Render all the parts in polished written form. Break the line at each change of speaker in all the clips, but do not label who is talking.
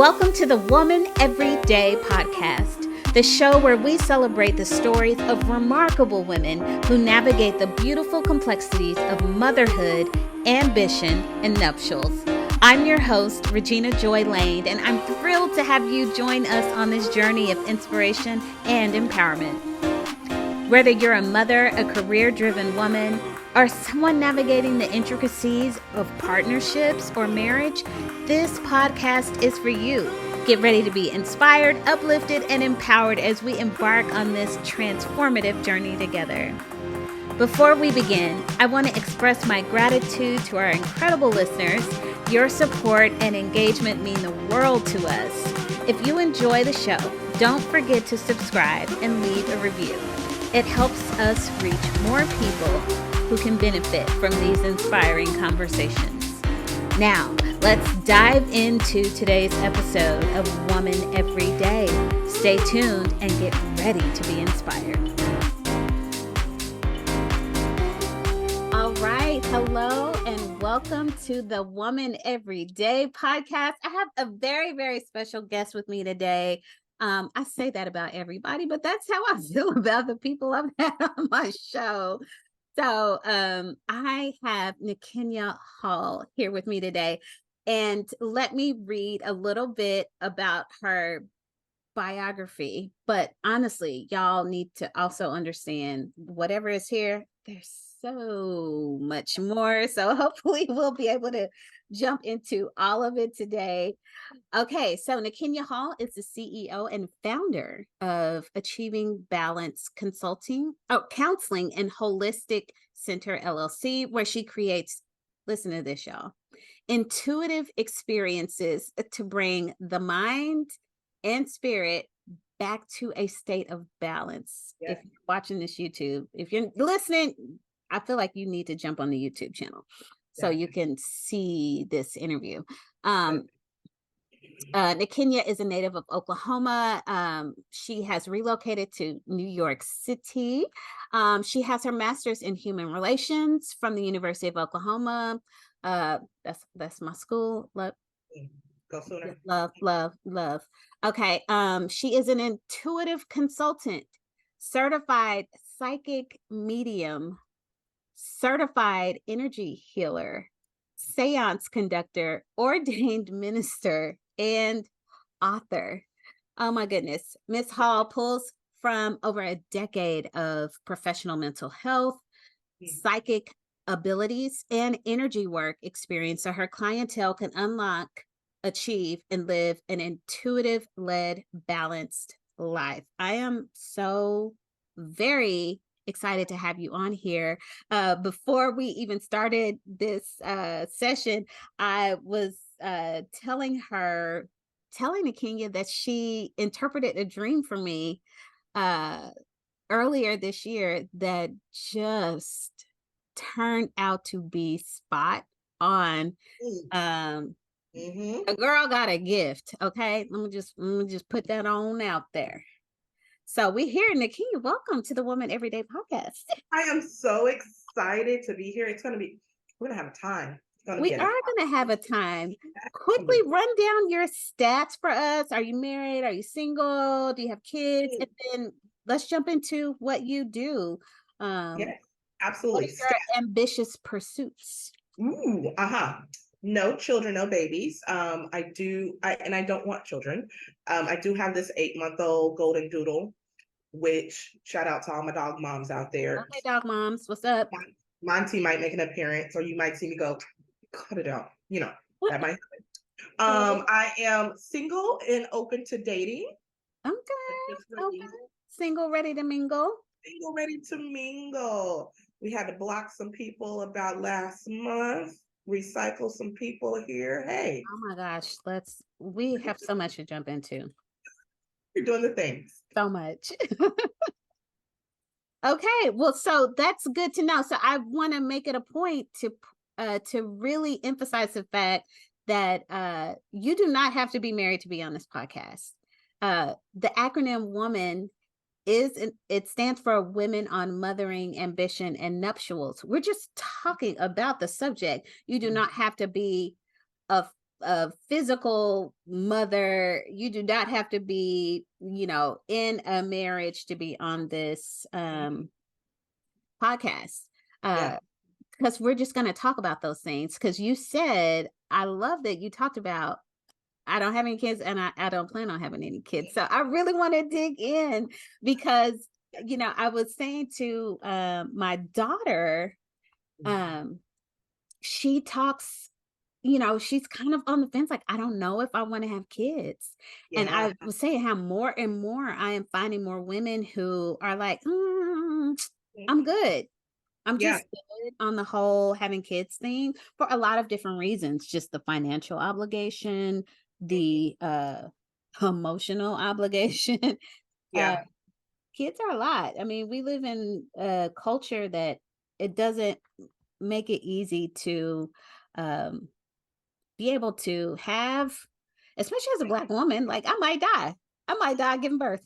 Welcome to the Woman Every Day podcast, the show where we celebrate the stories of remarkable women who navigate the beautiful complexities of motherhood, ambition, and nuptials. I'm your host, Regina Joy Lane, and I'm thrilled to have you join us on this journey of inspiration and empowerment. Whether you're a mother, a career-driven woman, or someone navigating the intricacies of partnerships or marriage, this podcast is for you. Get ready to be inspired, uplifted, and empowered as we embark on this transformative journey together. Before we begin, I want to express my gratitude to our incredible listeners. Your support and engagement mean the world to us. If you enjoy the show, don't forget to subscribe and leave a review. It helps us reach more people who can benefit from these inspiring conversations. Now, let's dive into today's episode of Woman Every Day. Stay tuned and get ready to be inspired. All right. Hello and welcome to the Woman Every Day podcast. I have a very, very special guest with me today. I say that about everybody, but that's how I feel about the people I've had on my show. So I have Nikenya Hall here with me today, and let me read a little bit about her biography. But honestly, y'all need to also understand whatever is here, there's so much more. So hopefully we'll be able to jump into all of it today. Okay, so Nikenya Hall is the CEO and founder of Achieving Balance Counseling and Holistic Center LLC, where she creates, listen to this, y'all, intuitive experiences to bring the mind and spirit back to a state of balance. Yeah. If you're watching this YouTube, if you're listening, I feel like you need to jump on the YouTube channel so you can see this interview. Nikenya is a native of Oklahoma. She has relocated to New York City. She has her master's in human relations from the University of Oklahoma. That's my school. Love,
go Sooner.
Love. Okay. She is an intuitive consultant, certified psychic medium, certified energy healer, seance conductor, ordained minister, and author. Oh my goodness. Ms. Hall pulls from over a decade of professional mental health, psychic abilities, and energy work experience so her clientele can unlock, achieve, and live an intuitive-led, balanced life. I am so very excited to have you on here. Before we even started this session, I was telling Nikenya that she interpreted a dream for me earlier this year that just turned out to be spot on. A girl got a gift. Okay, let me just put that on out there. So we're here, Nikenya. Welcome to the Woman Every Day podcast.
I am so excited to be here. We're gonna have a time.
We are going to have a time. Quickly run down your stats for us. Are you married? Are you single? Do you have kids? And then let's jump into what you do.
Yes, absolutely.
What are your ambitious pursuits?
No children, no babies. I don't want children. I do have this 8-month-old golden doodle, which shout out to all my dog moms out there.
Okay, dog moms, what's up?
Monty might make an appearance, or you might see me go, cut it out. That might happen. I am single and open to dating.
Okay. Single, ready to mingle.
Single, ready to mingle. We had to block some people about last month. Recycle some people here. Hey.
Oh my gosh, we have so much to jump into.
You're doing the things.
So much. Okay, well, so that's good to know. So I want to make it a point to really emphasize the fact that you do not have to be married to be on this podcast. The acronym WOMAN it stands for Women on Mothering, Ambition, and Nuptials. We're just talking about the subject. You do not have to be a a physical mother. You do not have to be, in a marriage to be on this podcast.
Yeah.
Because we're just going to talk about those things. Because you said, I love that you talked about, I don't have any kids and I don't plan on having any kids. So I really want to dig in because, I was saying to my daughter, um, she talks, she's kind of on the fence, like, I don't know if I want to have kids. And
Yeah.
I was saying how more and more I am finding more women who are like, I'm good. I'm
Yeah.
just good on the whole having kids thing for a lot of different reasons, just the financial obligation, the emotional obligation. uh
Yeah.
Kids are a lot. I mean, we live in a culture that it doesn't make it easy to um be able to have, especially as a Black woman. Like, I might die giving birth.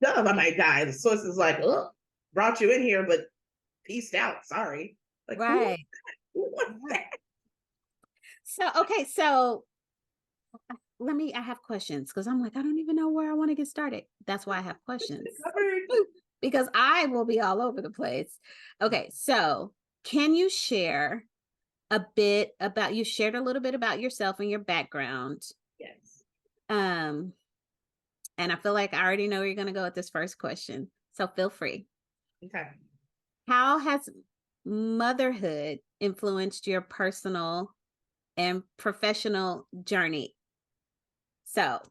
Dumb, I might die. The source is like, oh, brought you in here, but peaced out. Sorry. Like, who wants
Right.
that? Who wants
Right.
that?
So okay, so I have questions because I'm like, I don't even know where I want to get started. That's why I have questions.
Covered.
Because I will be all over the place. Okay, so can you share a bit about, you shared a little bit about yourself and your background.
Yes.
Um, and I feel like I already know where you're gonna go with this first question. So feel free.
Okay.
How has motherhood influenced your personal and professional journey? So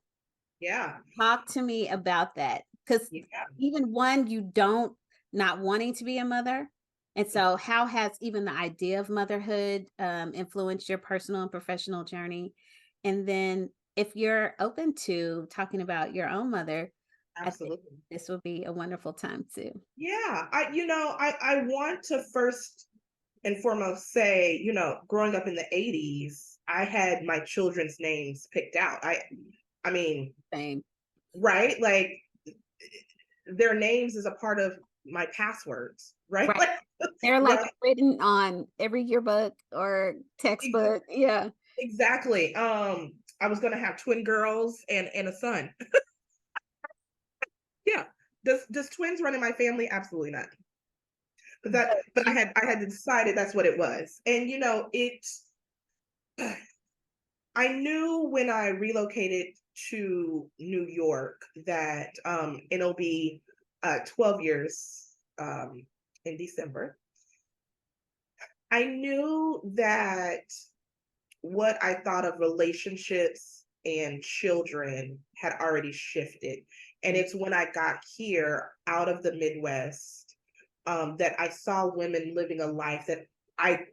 Yeah.
talk to me about that. Because
Yeah.
even one, you don't, not wanting to be a mother. And so how has even the idea of motherhood influenced your personal and professional journey? And then if you're open to talking about your own mother, I think
Absolutely.
this would be a wonderful time too.
Yeah. I want to first and foremost say, growing up in the 80s, I had my children's names picked out. I mean,
Same.
right? Like their names is a part of my passwords, right?
Right. They're like
Right.
written on every yearbook or textbook. Yeah.
Exactly. I was gonna have twin girls and a son. Yeah. Does twins run in my family? Absolutely not.
But
But
you
I had decided that's what it was. And it I knew when I relocated to New York that and it'll be 12 years in December. I knew that what I thought of relationships and children had already shifted. And it's when I got here out of the Midwest that I saw women living a life that I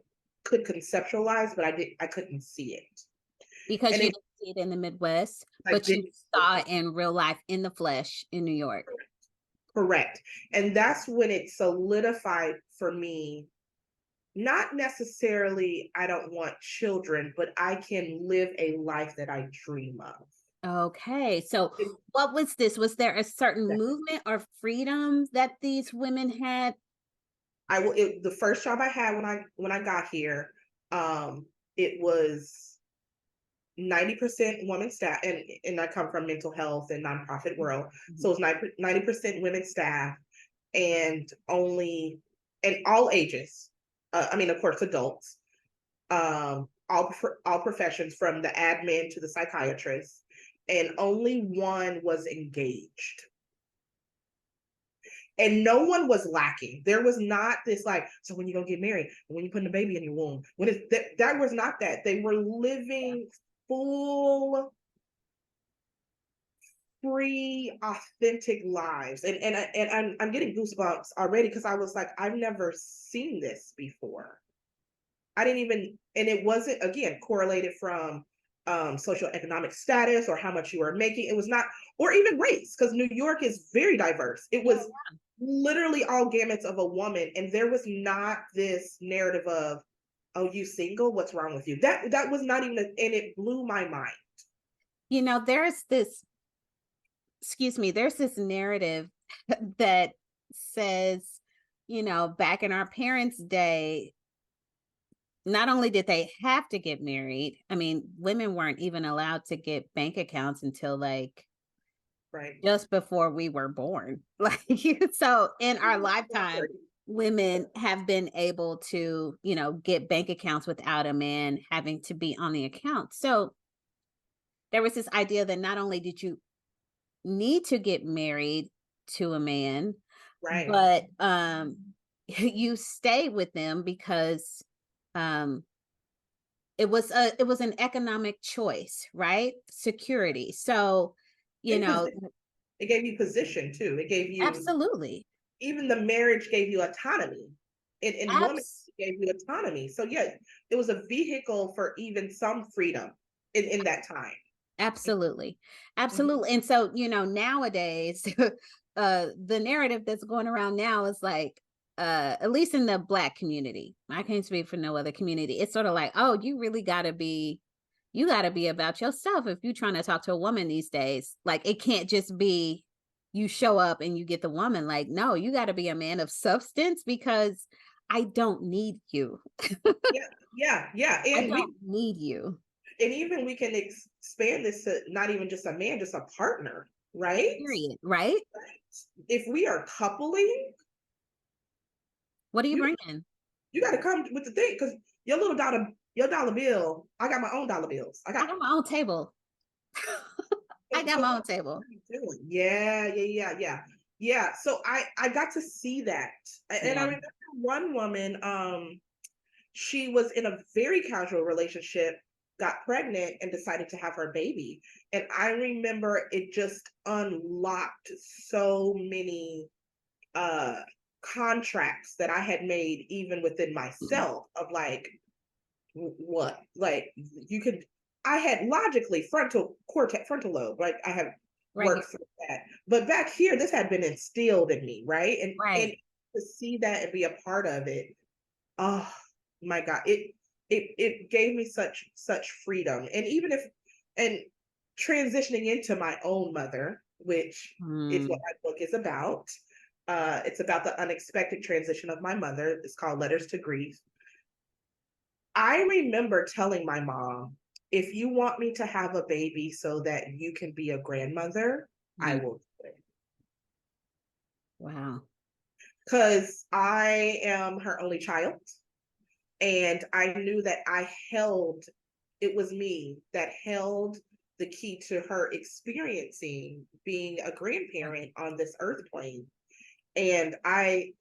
could conceptualize, but I couldn't see it.
because
And
you
it
didn't see it in the Midwest,
I
but you
didn't.
saw it in real life in the flesh in New York.
Correct. And that's when it solidified for me, not necessarily I don't want children, but I can live a life that I dream of.
Okay. So
And
what was this? Was there a certain movement or freedom that these women had?
the first job I had when I got here, it was 90% women staff, and I come from mental health and nonprofit world.
Mhm.
So it's 90% women staff and only and all ages. I mean, of course, adults, all professions from the admin to the psychiatrist, and only one was engaged. And no one was lacking. There was not this like, so when you gonna get married, when you putting a baby in your womb, when is that was not that. They were living full, free, authentic lives. And I'm getting goosebumps already because I was like, I've never seen this before. I didn't even, and it wasn't again correlated from social economic status or how much you were making. It was not, or even race, because New York is very diverse. It
Yeah.
was literally all gamuts of a woman, and there was not this narrative of, oh, you single? What's wrong with you? That was not even, and it blew my mind.
There's this, excuse me, there's this narrative that says, back in our parents' day, not only did they have to get married, I mean, women weren't even allowed to get bank accounts until like
Right.
just before we were born. Like, so in our lifetime, women have been able to, get bank accounts without a man having to be on the account. So there was this idea that not only did you need to get married to a man,
Right.
but you stay with them because um it was an economic choice, right? Security. So, you
And
know,
it gave you position too. It gave you,
absolutely.
even the marriage gave you autonomy. In woman,
Abs
it gave you autonomy. So yeah, it was a vehicle for even some freedom in that time.
Absolutely.
Mhm.
Absolutely. And so, nowadays, the narrative that's going around now is like, at least in the Black community, I can't speak for no other community. It's sort of like, oh, you gotta be about your stuff if you're trying to talk to a woman these days. Like, it can't just be you show up and you get the woman. Like, no, you gotta be a man of substance because I don't need you.
Yeah, yeah, yeah.
I don't need you.
And even we can expand this to not even just a man, just a partner, right?
Period. Right?
If we are coupling,
What are you
you
bringing?
you got to come with the thing because your dollar bill. I got my own dollar bills. I
I
got.
got my own table. I got
So
my
what
own table.
are you doing? Yeah, yeah, yeah, yeah, yeah. So I got to see that, and I
Yeah.
remember one woman. She was in a very casual relationship, got pregnant, and decided to have her baby. And I remember it just unlocked so many uh contracts that I had made even within myself of like what? Like you could I had logically frontal lobe, like I have
Right here.
worked through that. But back here, this had been instilled in me, right? And
Right.
to see that and be a part of it, oh my God, it gave me such freedom. And even if and transitioning into my own mother, which is what
Mm,
my book is about. It's about the unexpected transition of my mother. It's called Letters to Grief. I remember telling my mom, if you want me to have a baby so that you can be a grandmother, I
mm.
will do it.
Wow.
Because I am her only child. And I knew that it was me that held the key to her experiencing being a grandparent on this earth plane. And I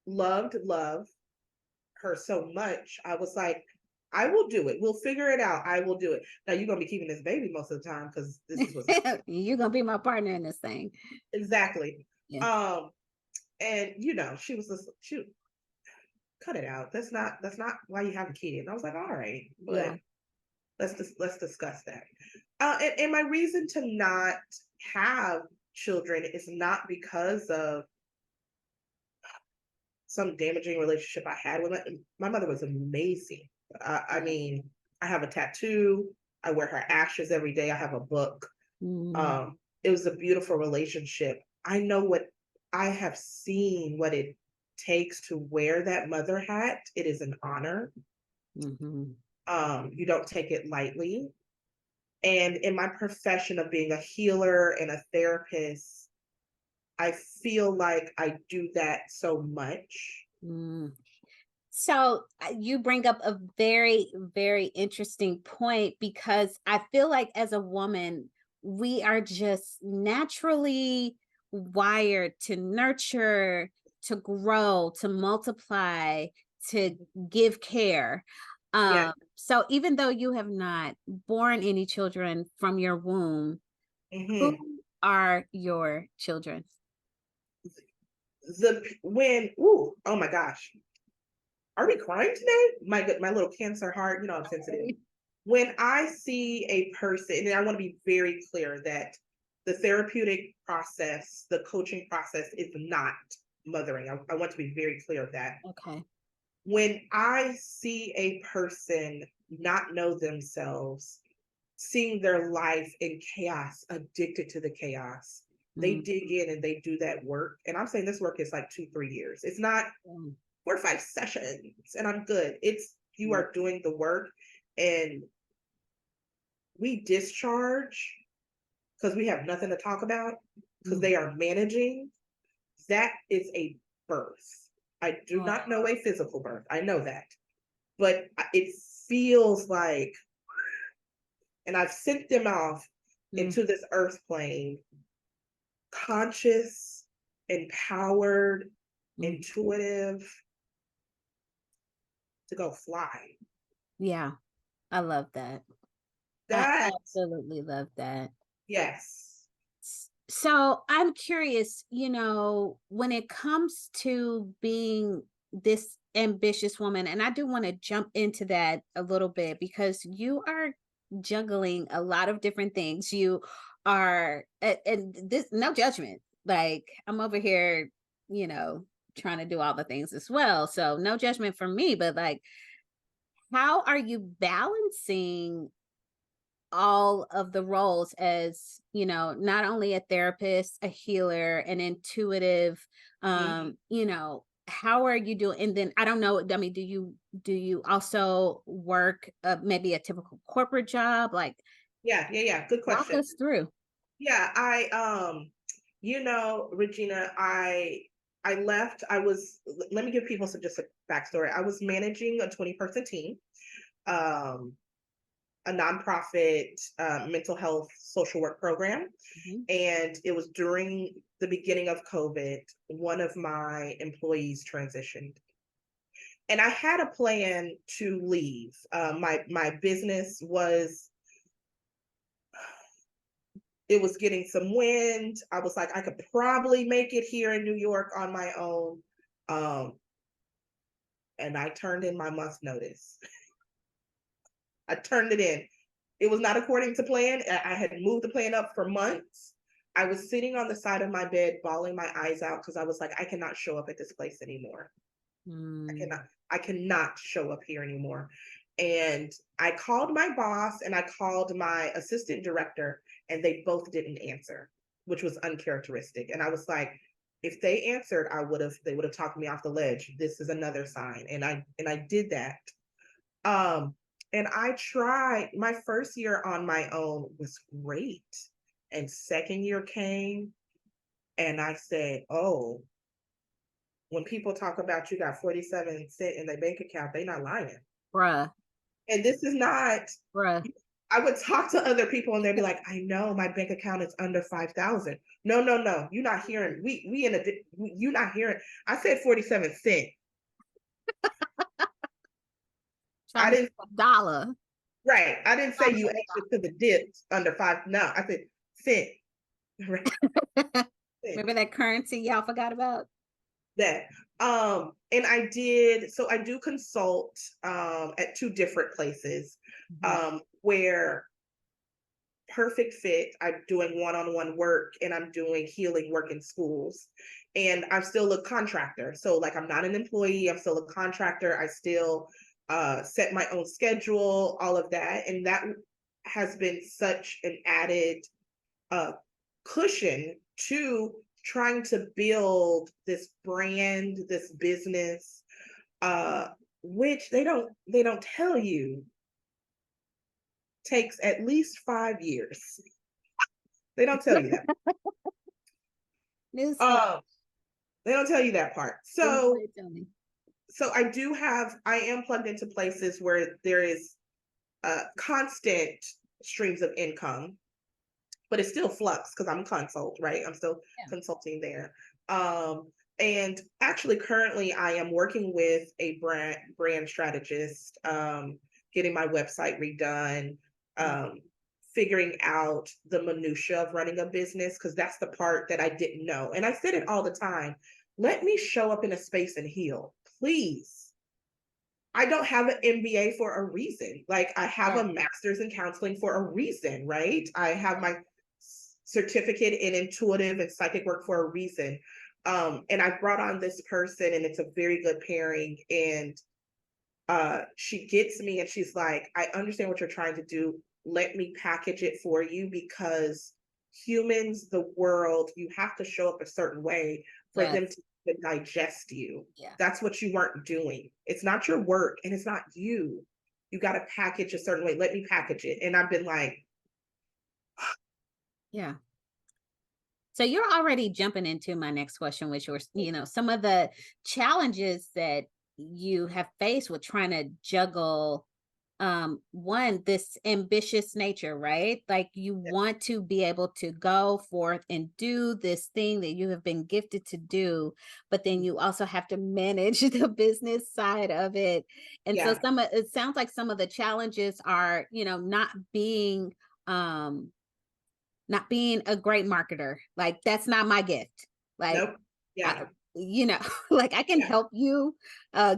love her so much. I was like, I will do it. We'll figure it out. I will do it. Now you're gonna be keeping this baby most of the time because this is what's happening.
You're gonna be my partner in this thing.
Exactly.
Yeah.
Um, and she was just she cut it out. That's not why you have a kid. And I was like, all right, but
Yeah.
let's discuss that. And my reason to not have children is not because of some damaging relationship I had with my mother was amazing. I
Yeah.
mean, I have a tattoo. I wear her ashes every day. I have a book.
Mm,
It was a beautiful relationship. I have seen what it takes to wear that mother hat. It is an honor.
hmm.
You don't take it lightly. And in my profession of being a healer and a therapist, I feel like I do that so much.
Mm. So you bring up a very, very interesting point because I feel like as a woman, we are just naturally wired to nurture, to grow, to multiply, to give care.
Yeah.
So even though you have not born any children from your womb, who
Hmm.
are your children?
Ooh, oh my gosh. Are we crying today? My little cancer heart, I'm sensitive. When I see a person, and I want to be very clear that the therapeutic process, the coaching process is not mothering. I want to be very clear of that.
Okay.
When I see a person not know themselves, seeing their life in chaos, addicted to the chaos, they
Mm,
dig in and they do that work. And I'm saying this work is like 2, 3 years. It's not
mm,
4 or 5 sessions and I'm good. It's you are doing the work, and we discharge because we have nothing to talk about because
Mm.
they are managing. That is a birth. I do
Oh.
not know a physical birth. I know that. But it feels like, and I've sent them off
Mm.
into this earth plane, conscious, empowered,
Mm.
intuitive, to go fly.
Yeah, I love that. I
That,
absolutely love that.
yes.
So I'm curious, when it comes to being this ambitious woman, and I do want to jump into that a little bit because you are juggling a lot of different things. You are, and this, no judgment. Like I'm over here, you know, trying to do all the things as well. So no judgment from me, but like, how are you balancing all of the roles as, not only a therapist, a healer, an intuitive,
Mhm.
how are you doing? And then I don't know, I mean, do you also work maybe a typical corporate job? Like
Yeah. Good
walk
question.
us through.
Yeah, Regina, I left. Let me give people some just a backstory. I was managing a 20-person team, um, a nonprofit mental health social work program.
Mhm.
And it was during the beginning of COVID, one of my employees transitioned. And I had a plan to leave. My business was, it was getting some wind. I was like, I could probably make it here in New York on my own. Um, and I turned in my month's notice. I turned it in. It was not according to plan. I had moved the plan up for months. I was sitting on the side of my bed, bawling my eyes out because I was like, I cannot show up at this place anymore. I
Mm.
cannot, I cannot show up here anymore. And I called my boss and I called my assistant director, and they both didn't answer, which was uncharacteristic. And I was like, if they answered, they would have talked me off the ledge. This is another sign. And I did that. Um, and I tried. My first year on my own was great. And second year came, and I said, oh, when people talk about you got 47 cents in their bank account, they not lying.
Bruh,
And this is not,
bruh.
I would talk to other people and they'd be like, I know my bank account is under 5,000. No. You're not hearing. You're not hearing. I said 47 cents.
Trying
I
to
didn't,
get a dollar.
right. I didn't say
Trying to
you extra to the dips under five. No, I said cent. Right.
get a
Cent.
Remember that currency y'all forgot about?
That. And so I do consult at two different places
Mhm.
where perfect fit. I'm doing one-on-one work and I'm doing healing work in schools. And I'm still a contractor. So like I'm not an employee, I'm still a contractor. I still set my own schedule, all of that. And that has been such an added uh cushion to trying to build this brand, this business, uh, which they don't tell you takes at least 5 years. They don't tell you that.
Newsflash.
Um, they don't tell you that part.
Didn't
So,
nobody tell me.
so I am plugged into places where there is constant streams of income, but it's still flux because I'm consult, right? I'm still
Yeah.
consulting there. Um, and actually, currently, I am working with a brand strategist, getting my website redone,
Mm.
um, figuring out the minutia of running a business because that's the part that I didn't know. And I said it all the time. Let me show up in a space and heal, please. I don't have an MBA for a reason. Like I have
Right.
a master's in counseling for a reason, right? I have my certificate in intuitive and psychic work for a reason. And I brought on this person and it's a very good pairing. And she gets me and she's like, I understand what you're trying to do. Let me package it for you because humans, the world, you have to show up a certain way for them
Yes.
to even digest you.
Yeah.
That's what you weren't doing. It's not your work and it's not you. You got to package a certain way. Let me package it. And I've been like,
Yeah. So you're already jumping into my next question, which was, some of the challenges that you have faced with trying to juggle one, this ambitious nature, right? Like you want to be able to go forth and do this thing that you have been gifted to do, but then you also have to manage the business side of it. And so
yeah,
it sounds like some of the challenges are, um not being a great marketer. Like that's not my gift. Like
nope. Yeah,
I, like I can
yeah,
help you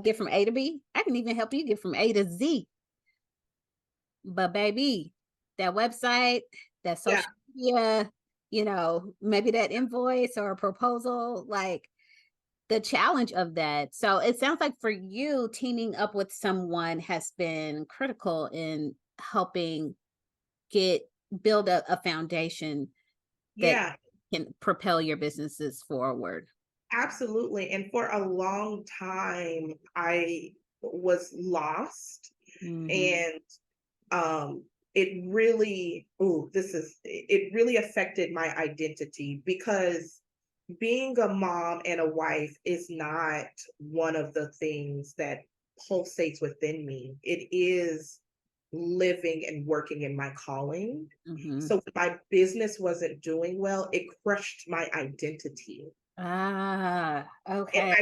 get from A to B. I can even help you get from A to Z. But baby, that website, that
yeah.
social media, maybe that invoice or a proposal, like the challenge of that. So it sounds like for you, teaming up with someone has been critical in helping get build a foundation that
Yeah,
can propel your businesses forward.
absolutely. And for a long time, I was lost.
Mhm.
And it really, it really affected my identity because being a mom and a wife is not one of the things that pulsates within me. It is living and working in my calling.
Mhm.
So when my business wasn't doing well, it crushed my identity.
Ah,
And
okay.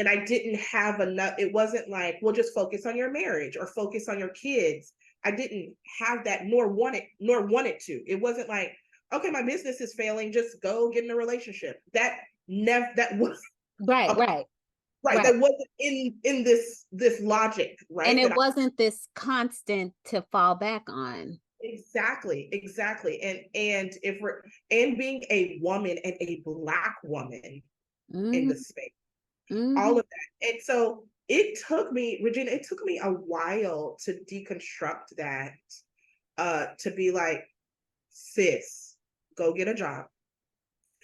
I didn't have enough. It wasn't like, well, just focus on your marriage or focus on your kids. I didn't have that, nor wanted to. It wasn't like, okay, my business is failing, just go get in a relationship. That was
Right,
a,
right,
right.
right.
That wasn't in this logic,
And
right?
it
That
wasn't this constant to fall back on.
exactly. And if we're and being a woman and a black woman in the
Mhm,
space, all
mhm.
of that. And so it took me, Regina, it took me a while to deconstruct that, to be like, sis, go get a job.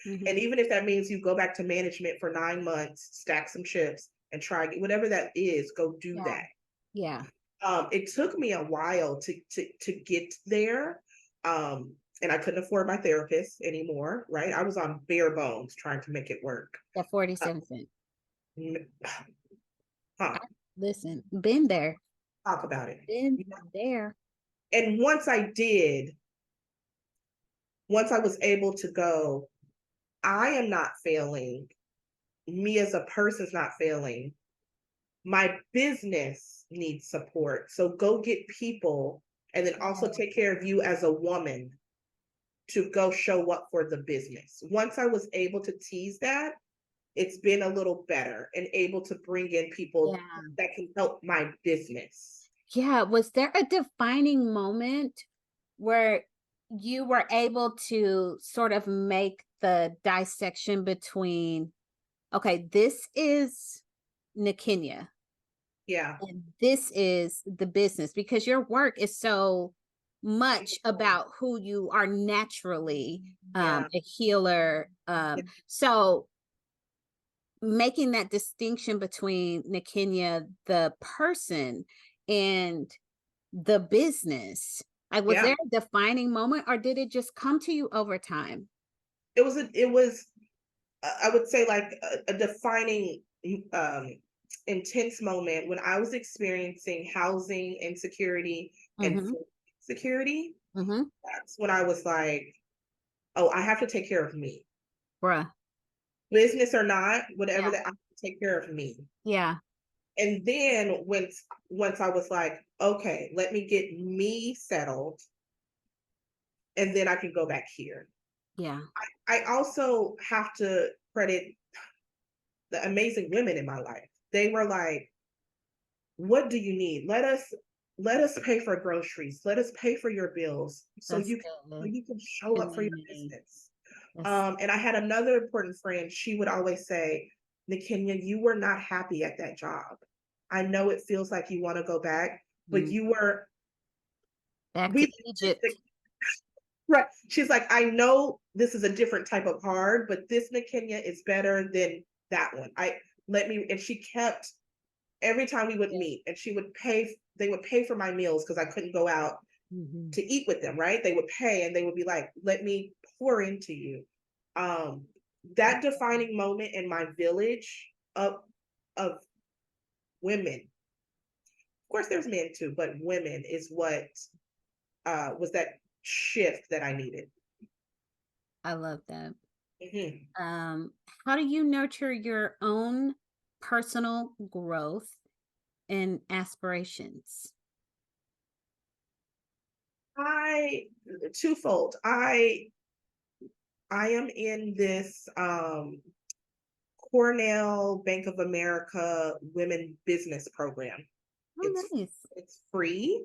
And
Mhm.
even if that means you go back to management for 9 months, stack some chips and try whatever that is, go do
Yeah.
that.
Yeah.
It took me a while to get there. And I couldn't afford my therapist anymore, right? I was on bare bones trying to make it work.
That
Uh,
47 cent.
huh,
Listen, been there,
talk about it.
been there.
And once I was able to go, I am not failing. Me as a person's not failing. My business needs support. So go get people and then also take care of you as a woman to go show up for the business. Once I was able to tease that, it's been a little better and able to bring in people
Yeah.
that can help my business.
Yeah. Was there a defining moment where you were able to sort of make the dissection between, okay, this is Nikenya
Yeah,
and this is the business, because your work is so much about who you are naturally,
yeah,
a healer.
yeah,
So making that distinction between Nikenya, the person, and the business, like, was
yeah.
there a defining moment or did it just come to you over time?
It was I would say like a defining um, intense moment when I was experiencing housing insecurity and
Mhm,
food security.
mhm.
That's when I was like, oh, I have to take care of me.
Bruh.
Business or not, whatever
Yeah,
that, I have to take care of me.
yeah,
And then once I was like, okay, let me get me settled and then I can go back here.
yeah.
I also have to credit the amazing women in my life. They were like, what do you need? Let us pay for groceries. Let us pay for your bills so
That's
so
good.
you can show up for your
Community.
business.
That's
And I had another important friend. She would always say, Nikenya, you were not happy at that job. I know it feels like you want to go back, but
mm,
you were
back to
we
Egypt.
right. She's like, I know this is a different type of hard, but this Nikenya is better than that one. And she kept, every time we would
Yeah.
meet, and they would pay for my meals because I couldn't go out
Mhm.
to eat with them, right? They would pay and they would be like, let me pour into you. Um, that defining moment in my village of women, of course there's men too, but women is what was that shift that I needed.
I love that.
Mhm.
Um, how do you nurture your own personal growth and aspirations?
I Twofold. I am in this Cornell Bank of America Women Business Program.
Oh,
It's
nice.
it's free.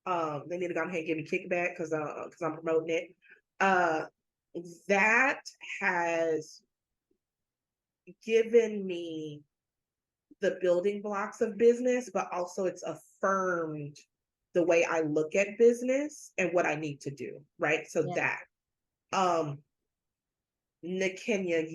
They need to go ahead and give me kickback because I'm promoting it. Uh, that has given me the building blocks of business, but also it's affirmed the way I look at business and what I need to do. Right. So
Yeah.
that um Nikenya,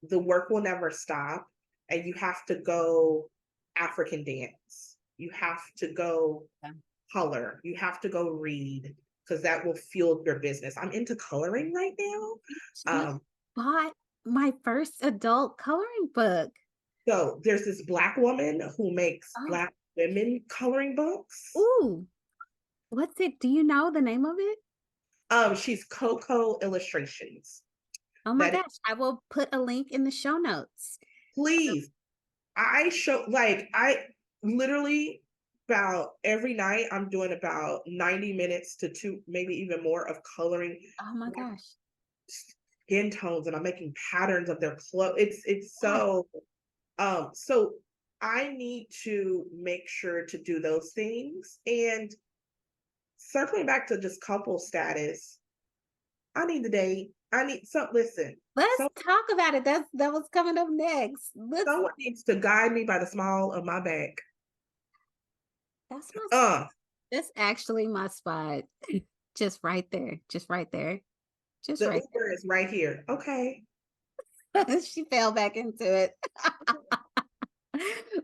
the work will never stop, and you have to go African dance. You have to go
Yeah.
color. You have to go read because that will fuel your business. I'm into coloring right now.
You just
Um,
bought my first adult coloring book.
so there's this black woman who makes
Oh,
black women coloring books.
ooh, what's it? Do you know the name of it?
She's Coco Illustrations.
Oh my
That is,
gosh, I will put a link in the show notes.
please. I literally about every night I'm doing about 90 minutes to two, maybe even more of coloring
Oh my
like
gosh.
skin tones, and I'm making patterns of their clothes. It's
Yes.
so I need to make sure to do those things. And circling back to just couple status, I need to date. I need some listen.
Let's
So
talk about it. That was coming up next. Let's
someone needs to guide me by the small of my back.
that's my
Uh
that's actually my spot. Just right there. Just right there. Just
the
right
Uber is right here. Okay.
there. She fell back into it.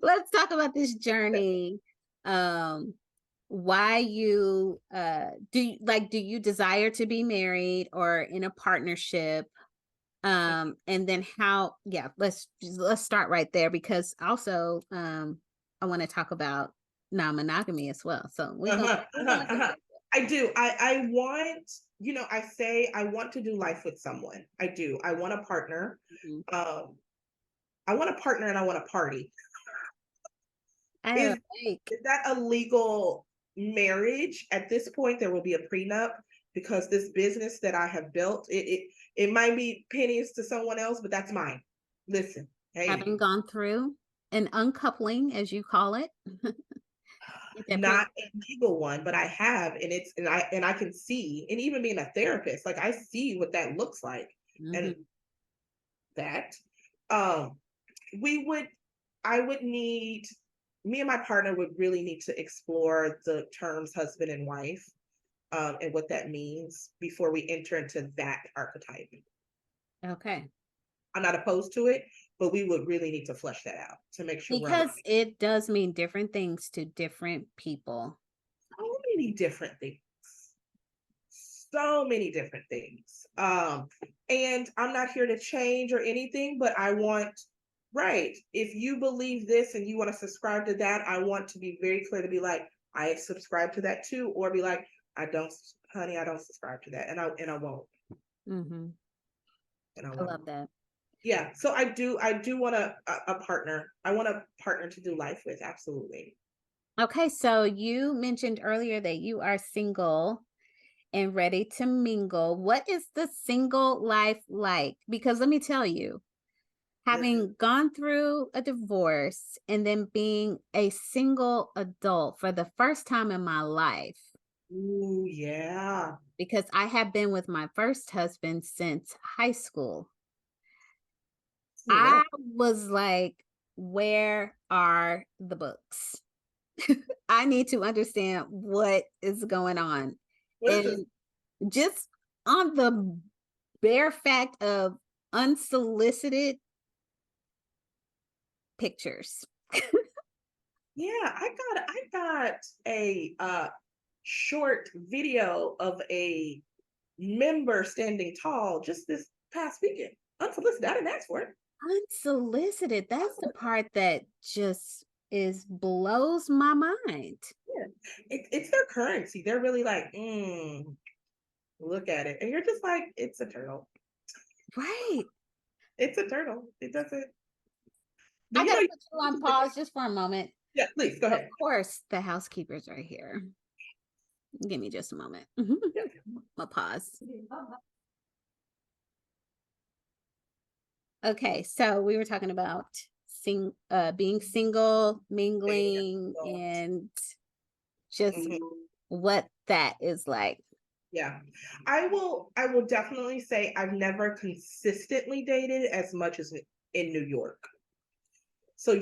Let's talk about this journey. Um, why you do you desire to be married or in a partnership? And then how, yeah, let's start right there because also I want to talk about non-monogamy as well. So
Uh-huh,
we're
uh-huh,
gonna go
uh-huh.
there.
I do. I want, I say I want to do life with someone. I do. I want a partner.
Mhm.
Um, I want a partner and I want a party.
I
Is
like
is that a legal marriage? At this point, there will be a prenup because this business that I have built, it might be pennies to someone else, but that's mine. Listen, hey,
having gone through an uncoupling, as you call it. It definitely.
not a legal one, but I have, and I can see, and even being a therapist, like I see what that looks like, and
Mhm.
that um we would I would need me and my partner would really need to explore the terms husband and wife, and what that means before we enter into that archetype.
Okay.
I'm not opposed to it, but we would really need to flesh that out to make sure we're on the
Because it does mean different things to different people.
so many different things. So many different things. And I'm not here to change or anything, but I want, right, if you believe this and you want to subscribe to that, I want to be very clear to be like, I subscribe to that too, or be like, I don't, honey, I don't subscribe to that, and I won't,
Mhm.
and I
I
won't.
love that.
Yeah, so I do want a partner. I want a partner to do life with, absolutely.
Okay, so you mentioned earlier that you are single and ready to mingle. What is the single life like? Because let me tell you,
Listen,
having gone through a divorce and then being a single adult for the first time in my life,
ooh, yeah.
because I have been with my first husband since high school,
Yeah.
I was like, where are the books? I need to understand what is going on.
Listen,
And just on the bare fact of unsolicited pictures.
Yeah, I got a short video of a member standing tall just this past weekend. Unsolicited. I didn't ask for it.
Unsolicited. That's the part that just is blows my mind.
Yeah. It's their currency. They're really like, look at it. And you're just like, it's a turtle.
Right.
It's a turtle. It doesn't. Do
I
you know?
gotta put you on pause just for a moment.
Yeah, please go
Of
ahead.
course, the housekeepers are here. Give me just a moment.
Yeah.
I'll pause. Okay, so we were talking about being single, mingling, and just
Mhm.
what that is like.
Yeah. I will definitely say I've never consistently dated as much as in New York. So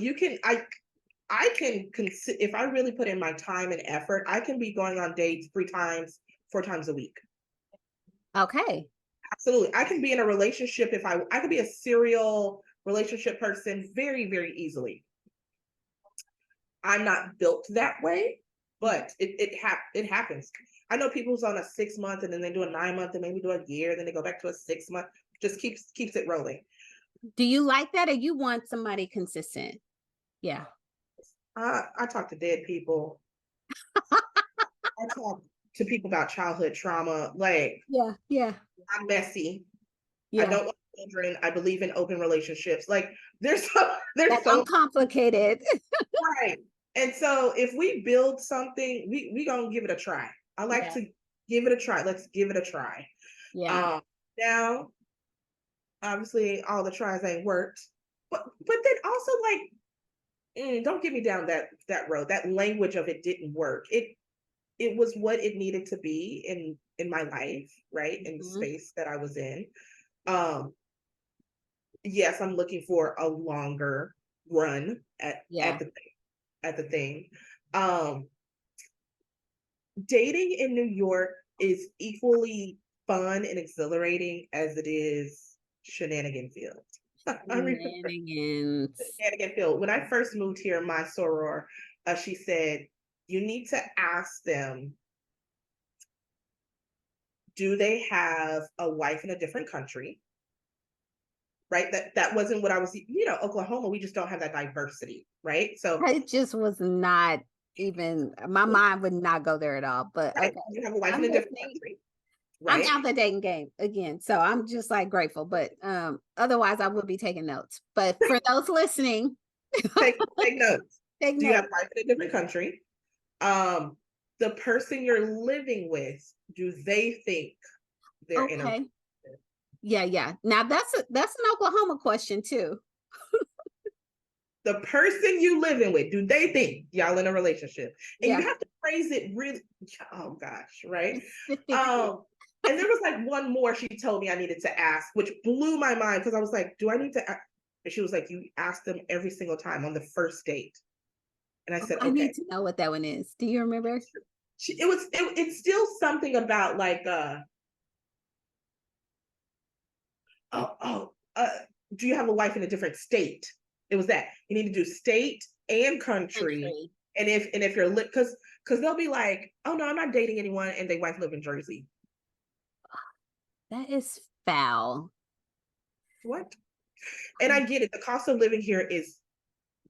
I can if I really put in my time and effort, I can be going on dates 3 times, 4 times a week.
Okay.
Absolutely. I can be in a relationship if I could be a serial relationship person very, very easily. I'm not built that way, but it happens. I know people's on a 6 month and then they do a 9 month and maybe do a year, then they go back to a 6 month. Just keeps it rolling.
Do you like that or you want somebody consistent? Yeah.
I talk to dead people. I talk to people about childhood trauma. Like,
Yeah. Yeah.
I'm messy. I
Yeah.
don't want children. I believe in open relationships. Like, there's
That
so
uncomplicated.
right. And so if we build something, we gonna give it a try. I like
Yeah.
to give it a try. Let's give it a try.
Yeah.
Um, now, obviously, all the tries ain't worked, but then also like, don't get me down that road. That language of it didn't work. It was what it needed to be in my life, right? In the
Mhm.
space that I was in. Um, yes, I'm looking for a longer run
Yeah.
at the thing. Um, Dating in New York is equally fun and exhilarating as it is shenanigan filled. I remember
Shenanigans.
shenanigan filled. When I first moved here, my soror, she said, "You need to ask them, do they have a wife in a different country?" Right? That wasn't what I was. Oklahoma, we just don't have that diversity, right? So,
It just was not even my mind would not go there at all. But
right,
okay.
you have a wife in
I'm
a different
listening.
country,
I'm
right?
out the dating game again. So I'm just like grateful. But otherwise I would be taking notes. But for those listening,
Take notes.
take
Do you have
notes.
a wife in a different country? Um, the person you're living with, do they think they're in a
Okay. Yeah, yeah. Now that's an Oklahoma question too.
the person you living with, do they think y'all in a relationship? And you
Yeah.
have to phrase it really, oh gosh, right?
Specifically.
Um, and there was like one more she told me I needed to ask, which blew my mind because I was like, do I need to ask? And she was like, you ask them every single time on the first date. And I
Oh,
said,
I need
okay.
to know what that one is. Do you remember?
It's still something about like oh, do you have a wife in a different state? It was that you need to do state and country,
Country.
and if you're lit, because they'll be like, oh no, I'm not dating anyone, and they wife live in Jersey.
That is foul.
What? And I get it. The cost of living here is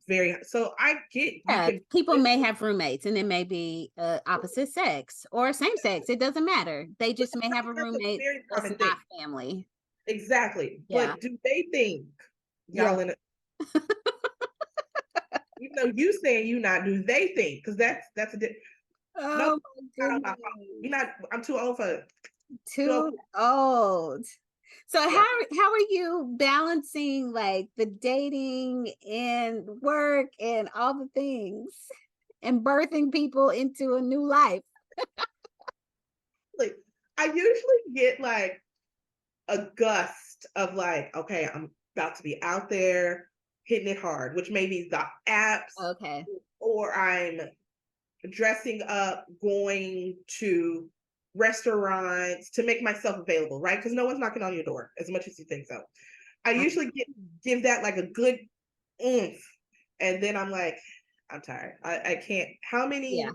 very high. So I get you
Yeah,
can
people
live
may have roommates and it may be opposite sex or same sex. It doesn't matter. They just may have a
that's a
roommate
very
that's
common
not
thing.
family.
Exactly.
Yeah.
But do they think
Yeah.
y'all in a, even though you saying you not, do they think? Because that's a no,
Oh my
not on
goodness.
my phone. You're not, I'm too old for too old.
Too old. So
Yeah.
how are you balancing like the dating and work and all the things and birthing people into a new life?
Like, I usually get like a gust of like, okay, I'm about to be out there hitting it hard, which may be the apps,
Okay.
or I'm dressing up, going to restaurants to make myself available, right? Because no one's knocking on your door as much as you think so. I
Uh,
usually give that like a good oomph. And then I'm like, I'm tired. I can't.
Yeah.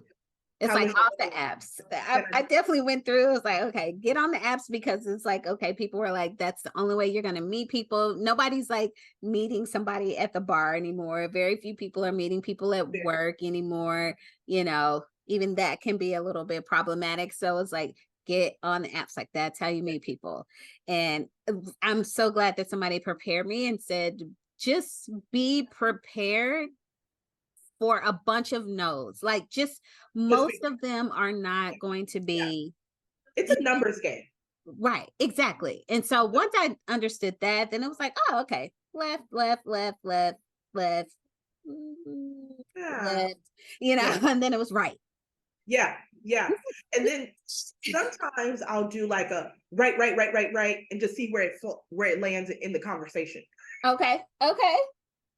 It's
How
like
many
off the apps.
can
I definitely went through. It was like, okay, get on the apps because it's like, okay, people were like, that's the only way you're going to meet people. Nobody's like meeting somebody at the bar anymore. Very few people are meeting people at work anymore. Even that can be a little bit problematic. So it's like, get on the apps. Like that's how you meet people. And I'm so glad that somebody prepared me and said, just be prepared for a bunch of no's. Like just
just
most
be,
of them are not going to
yeah.
be
It's a numbers game.
right. Exactly. And so once I understood that, then it was like, oh, okay. Left, left, left, left, left,
Yeah.
left,
Yeah.
and then it was right.
Yeah. Yeah. And then sometimes I'll do like a right, right, right, right, right, and just see where it lands in the conversation.
Okay. Okay.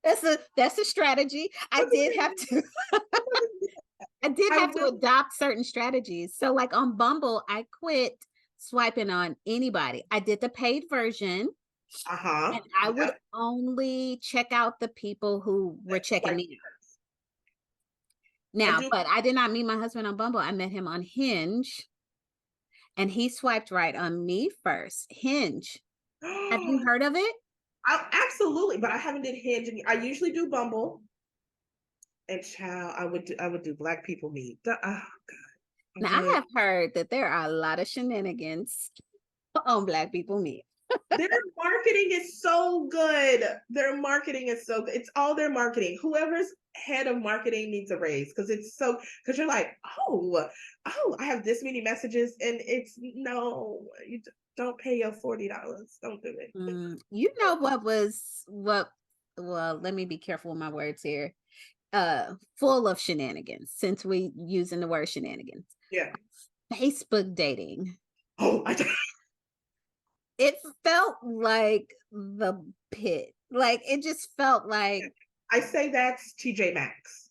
That's a strategy. I did
I
have to
will.
adopt certain strategies. So like on Bumble, I quit swiping on anybody. I did the paid version
Uh-huh.
and I would
Yep.
only check out the people who were
That's
checking
like
me out.
I
Now,
do.
but I did not meet my husband on Bumble. I met him on Hinge and he swiped right on me first. Hinge. Have you heard of it?
Absolutely, but I haven't did Hinge. I usually do Bumble and child. I would do Black People Meet. Oh God, I'm
Now, I
good.
have heard that there are a lot of shenanigans on Black People Meet.
Their marketing is so good. Their marketing is so good. It's all their marketing. Whoever's head of marketing needs a raise because you're like, oh, I have this many messages, and it's no, don't pay your $40. Don't do it.
You know what well, let me be careful with my words here. Full of shenanigans since we using the word shenanigans.
Yeah.
Facebook dating.
Oh,
It felt like the pit. Like it just felt like
I say that's TJ Maxx.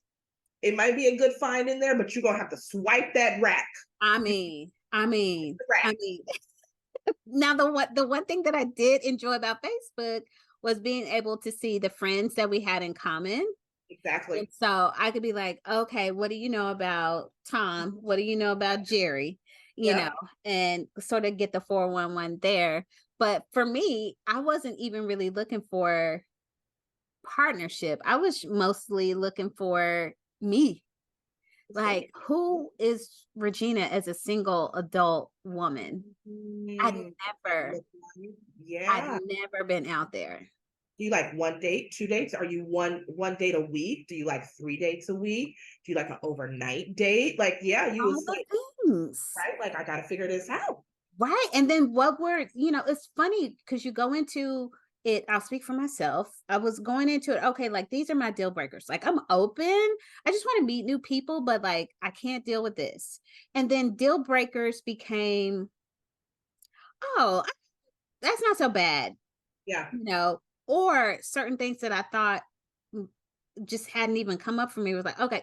It might be a good find in there, but you're gonna have to swipe that rack.
I mean, I mean, I
Rack.
mean now the one thing that I did enjoy about Facebook was being able to see the friends that we had in common. And
Exactly.
so I could be like, okay, what do you know about Tom? What do you know about Jerry? You know,
Yep.
and sort of get the 411 there. But for me, I wasn't even really looking for partnership. I was mostly looking for me. Like, who is Regina as a single adult woman? I'd
Mm,
never, I'd
yeah.
never been out there.
Do you like one date, two dates? Are you one date a week? Do you like 3 dates a week? Do you like an overnight date? Like, yeah, you
All
was
the
like,
things.
right? Like, I gotta figure this out.
Right. And then it's funny because you go into it. I'll speak for myself. I was going into it. Okay. Like these are my deal breakers. Like I'm open. I just want to meet new people, but like I can't deal with this. And then deal breakers became, oh, that's not so bad,
Yeah.
or certain things that I thought mm, just hadn't even come up for me was like, okay,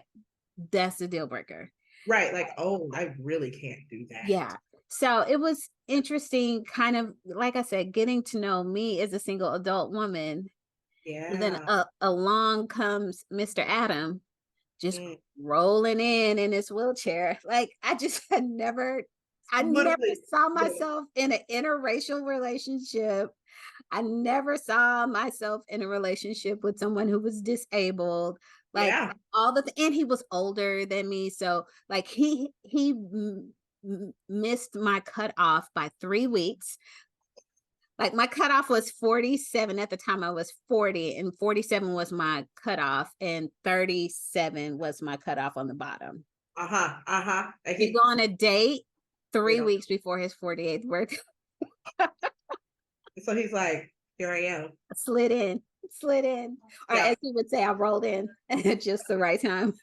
that's the deal breaker.
Right. Like, oh, I really can't do that.
Yeah. So it was interesting, kind of like I said, getting to know me as a single adult woman. And then
Yeah.
along comes Mr. Adam just
Mm.
rolling in his wheelchair. Like I never
Literally,
saw
literally.
myself in an interracial relationship. I never saw myself in a relationship with someone who was disabled. Like
Yeah.
and he was older than me, so like he missed my cutoff by 3 weeks. Like my cutoff was 47 at the time. I was 40, and 47 was my cutoff, and 37 was my cutoff on the bottom.
Uh-huh. Uh-huh. And
We go
he
on a date
they
3
don't.
weeks before his 48th birthday.
So he's like, here I am.
Slid in, or
Yeah.
as he would say, I rolled in at just the right time.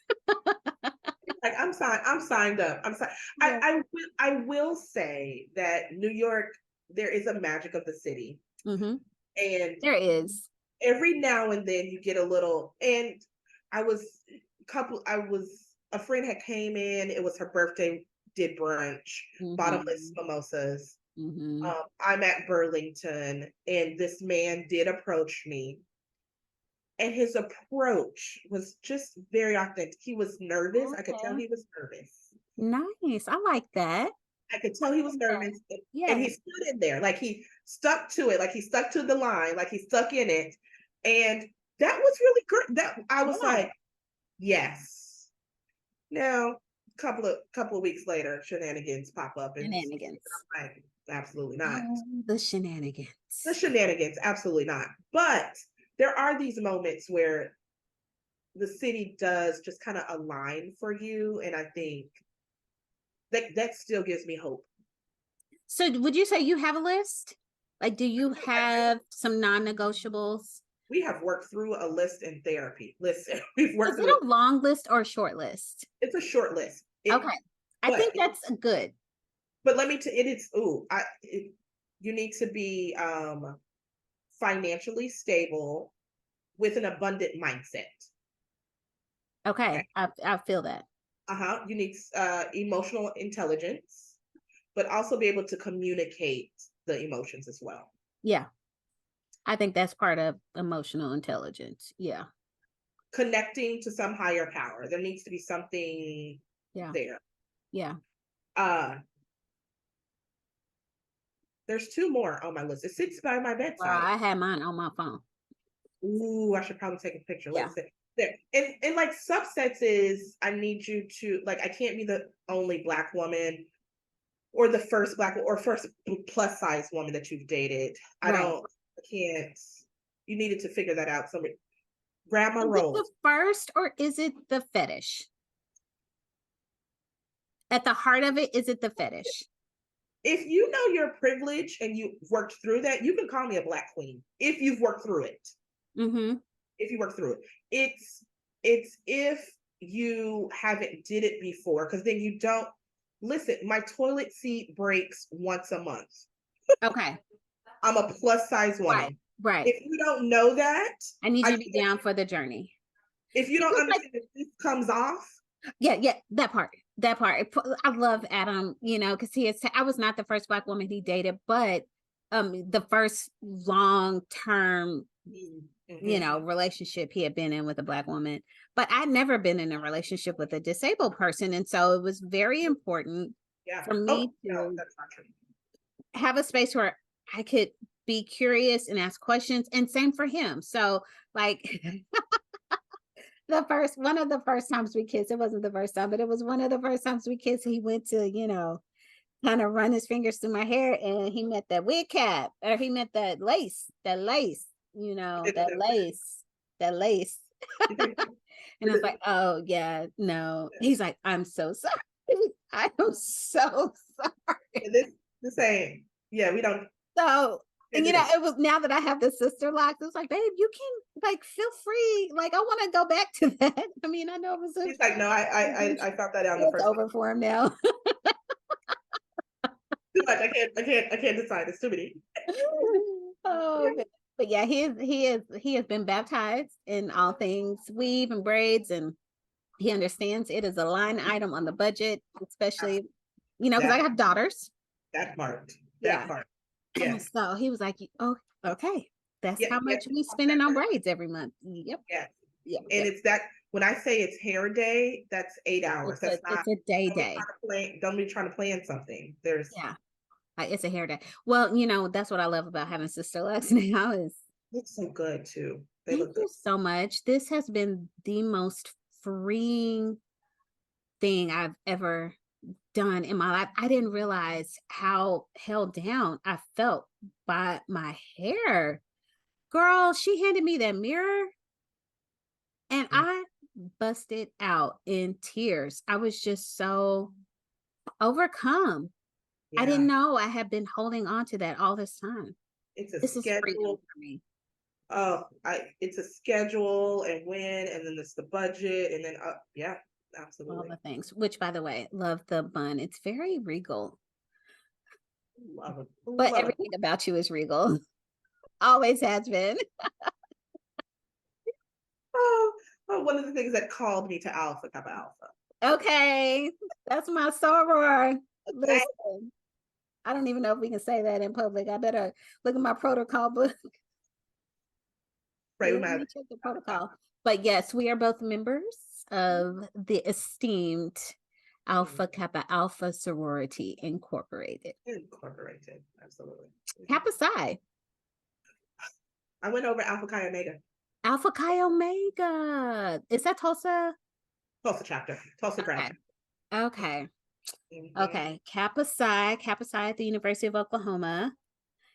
Like I'm signed up.
Yeah.
I will say that New York, there is a magic of the city.
Mm-hmm.
And
There is.
every now and then you get a little, and I was a friend had came in, it was her birthday, did brunch, bottomless
Mm-hmm.
mimosas.
Mm-hmm.
I'm at Burlington, and this man did approach me, and his approach was just very authentic. He was nervous. I could tell
Okay.
he was nervous.
Nice. I like that.
I could tell he was
Yeah.
nervous, and
Yeah.
he stood in there, like he stuck to it, like he stuck to the line, like he stuck in it, and that was really great. That I was
Yeah.
like, yes. Now, couple of weeks later, shenanigans pop up, and
Shenanigans.
I'm like, absolutely not.
Oh, the
The
shenanigans.
shenanigans, absolutely not. But there are these moments where the city does just kind of align for you, and I think that still gives me hope.
So would you say you have a list? Like, do you have some non-negotiables?
We have worked through a list in therapy. Listen, we've
Is
worked through it.
it a long list or a short list?
It's a short list.
Okay. I think
But
that's good.
let me it is you need to be financially stable with an abundant mindset. Okay.
Okay. I feel that.
Uh-huh. You need emotional intelligence, but also be able to communicate the emotions as well.
Yeah. I think that's part of emotional intelligence. Yeah.
Connecting to some higher power. There needs to be something
Yeah.
there.
Yeah.
Uh there's two more on my list. It sits by my
Well,
bedside.
I had mine on my phone.
Ooh, I should probably take a picture.
Yeah.
Let's see. There. And like subsets is I need you to like I can't be the only black woman or the first black or first plus size woman that you've dated.
Right.
I can't you needed to figure that out. Somebody grab my
Is it the
roles.
first or is it the fetish? At the heart of it, is it the fetish?
If you know your privilege and you worked through that, you can call me a black queen if you've worked through it.
Mm-hmm.
If you work through it. It's if you haven't did it before, because then you don't listen, my toilet seat breaks once a month.
Okay.
I'm a plus size
Right.
woman.
Right.
If you don't know that,
I need
I
you to be
can't,
down for the journey.
if you don't
Because like,
understand that this comes off,
yeah, yeah, that part. That part. I love Adam, because I was not the first black woman he dated, but the first long term,
mm-hmm.
relationship he had been in with a black woman. But I'd never been in a relationship with a disabled person. And so it was very important
Yeah.
for
Oh
me
no,
to
that's not true.
have a space where I could be curious and ask questions, and same for him. So like the first one of the first times we kissed, it wasn't the first time, but it was one of the first times we kissed. He went to, kind of run his fingers through my hair, and he met that wig cap, or he met that lace, that lace, that lace. And I was like, oh yeah, no. He's like, I'm so sorry. I am so sorry.
This ain't yeah, we don't
So, and
do this.
it was now that I have the sister locks, it's like, babe, you can like feel free. Like, I want to go back to that. I mean, I know it was
He's like, no, I felt that out in the
it's
first one.
over for him now.
Too much. I can't decide. It's too many.
Oh, but yeah, he has been baptized in all things weave and braids, and he understands it is a line item on the budget, especially, because I
That
have daughters.
that part. That
Yeah.
part. Yes.
So he was like, oh, okay. That's
Yeah,
how
yeah,
much we spending on braids every month. Yep.
yes.
Yep.
And
Yep.
it's that when I say it's hair day, that's 8 hours. That's not
It's a day
don't be
day.
trying to plan, don't be trying to plan something. There's
Yeah. It's a hair day. Well, that's what I love about having sister Lux now is
looks so good too. They
thank
look good.
you so much. This has been the most freeing thing I've ever done in my life. I didn't realize how held down I felt by my hair. Girl, she handed me that mirror and
Mm,
I busted out in tears. I was just so overcome. I didn't
yeah.
know I had been holding on to that all this time.
It's a
This is freedom
schedule.
for me.
It's a schedule and when and then it's the budget and then yeah,
All
absolutely.
the things, which by the way, love the bun. It's very regal,
Love it.
but
Love it.
everything about you is regal. Always has been.
Oh, one of the things that called me to Alpha Kappa Alpha.
Okay. That's my soror. Listen, I don't even know if we can say that in public. I better look at my protocol book.
Pray with
Let
my
me check the protocol. But yes, we are both members of the esteemed Alpha Kappa Alpha Sorority Incorporated.
incorporated. Absolutely.
Kappa Psi.
I went over Alpha Chi Omega.
Alpha Chi Omega. Is that Tulsa?
Tulsa chapter. Tulsa grad
Okay.
chapter.
Okay.
Mm-hmm.
Okay. Kappa Psi at the University of Oklahoma.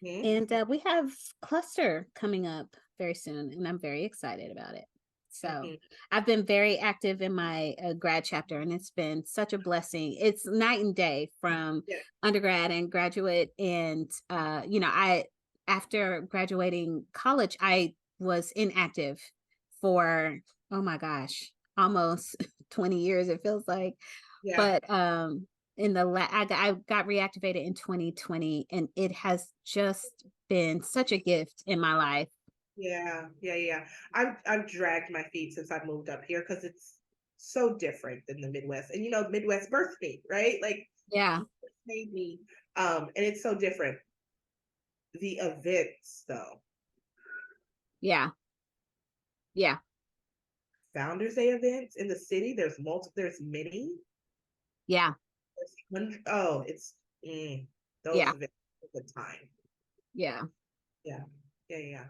Mm-hmm.
And we have cluster coming up very soon, and I'm very excited about it. So
Mm-hmm.
I've been very active in my grad chapter, and it's been such a blessing. It's night and day from
Yeah.
undergrad and graduate. And I after graduating college, I was inactive for, oh my gosh, almost 20 years. It feels like,
Yeah.
but I got reactivated in 2020, and it has just been such a gift in my life.
Yeah. Yeah. Yeah. I've dragged my feet since I moved up here because it's so different than the Midwest. And Midwest birthed me, right? Like
Yeah,
made me. And it's so different. The events though.
yeah, yeah,
Founders Day events in the city. There's many.
yeah,
Oh, it's mm, those
yeah,
events at the time.
yeah.
Yeah. Yeah. Yeah.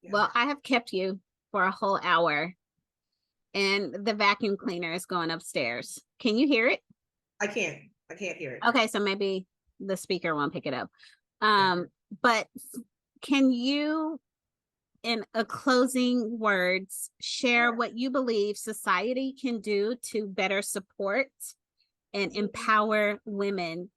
Yeah.
Well, I have kept you for a whole hour, and the vacuum cleaner is going upstairs. Can you hear it?
I can't. I can't hear it.
Okay, so maybe the speaker won't pick it up.
Yeah.
But can you, in a closing words, share
Sure.
what you believe society can do to better support and empower women?